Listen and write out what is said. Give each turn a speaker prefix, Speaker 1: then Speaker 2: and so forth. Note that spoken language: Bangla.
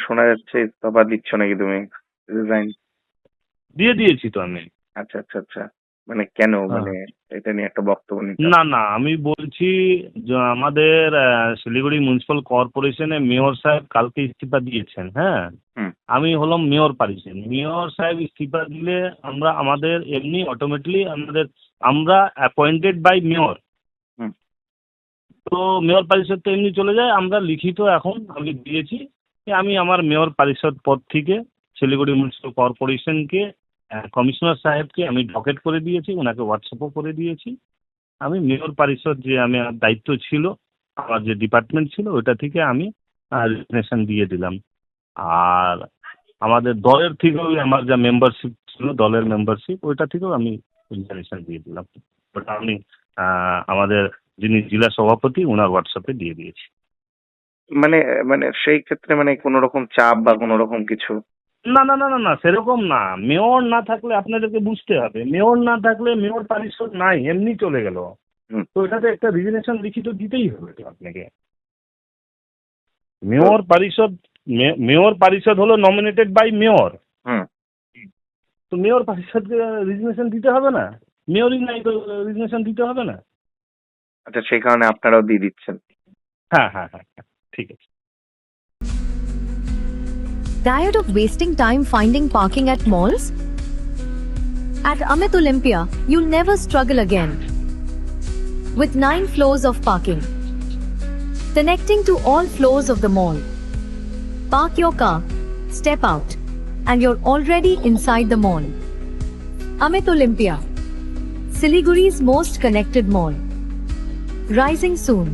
Speaker 1: শোনা যাচ্ছে ইস্তফা দিচ্ছ নাকি তুমি? রিজাইন?
Speaker 2: দিয়ে দিয়েছি তো আমি।
Speaker 1: আচ্ছা আচ্ছা আচ্ছা। মানে কেন?
Speaker 2: হ্যাঁ।
Speaker 1: মানে এটা নিয়ে একটা বক্তব্য নিতে
Speaker 2: না না, আমি বলছি যে আমাদের শিলিগুড়ি মিউনিসিপ্যাল কর্পোরেশনে মেয়র সাহেব কালকে ইস্তফা দিয়েছেন। হ্যাঁ,
Speaker 1: হুম
Speaker 2: আমি হলাম মেয়র পারিষদ। মেয়র সাহেব ইস্তফা দিলে আমরা আমাদের এমনি অটোমেটিকলি আমরা অ্যাপয়েন্টেড বাই মেয়র।
Speaker 1: হুম।
Speaker 2: তো মেয়র পরিষদ তো এমনি চলে যায়, আমরা লিখিত এখন আমি দিয়েছি যে আমি আমার মেয়র পরিষদ পদ থেকে শিলিগুড়ি মিউনিসিপ্যাল কর্পোরেশনকে কমিশনার সাহেবকে আমি ডকেট করে দিয়েছি, ওনাকে হোয়াটসঅ্যাপও করে দিয়েছি। আমি মেয়র পরিষদ যে আমার দায়িত্ব ছিল, আমার যে ডিপার্টমেন্ট ছিল ওটা থেকে আমি রেজিগনেশন দিয়ে দিলাম। আর আমাদের দলের থেকেও আমার যা মেম্বারশিপ ছিল, দলের মেম্বারশিপ, ওইটা থেকেও আমি রেজিগনেশন দিয়ে দিলাম। ওটা আমি আমাদের যিনি জেলা সভাপতি ওনার হোয়াটসঅ্যাপে দিয়ে দিয়েছি।
Speaker 1: মানে মানে সেই ক্ষেত্রে মানে কোনো রকম চাপ বা কোনো রকম কিছু?
Speaker 2: না না না না না, সেরকম না। মেয়র না থাকলে আপনাদেরকে বুঝতে হবে, মেয়র না থাকলে মেয়র পরিষদ নাই, এমনি চলে গেল।
Speaker 1: হুম।
Speaker 2: তো এটাতে একটা রেজিগনেশন লিখিত দিতেই হবে তো আপনাকে।
Speaker 1: তো
Speaker 2: মেয়র পরিষদ হলো নমিনেটেড বাই মেয়র।
Speaker 1: হুম।
Speaker 2: তো মেয়র পরিষদকে রেজিগনেশন দিতে হবে না? মেয়রই নাই তো রেজিগনেশন দিতে হবে না?
Speaker 1: আচ্ছা, সেই কারণে আপনারাও দিয়ে দিচ্ছেন।
Speaker 2: হ্যাঁ হ্যাঁ হ্যাঁ হ্যাঁ, ঠিক আছে।
Speaker 3: Tired of wasting time finding parking at malls? At Amit Olympia, you'll never struggle again. With 9 floors of parking, connecting to all floors of the mall. Park your car, step out, and you're already inside the mall. Amit Olympia, Siliguri's most connected mall. Rising soon.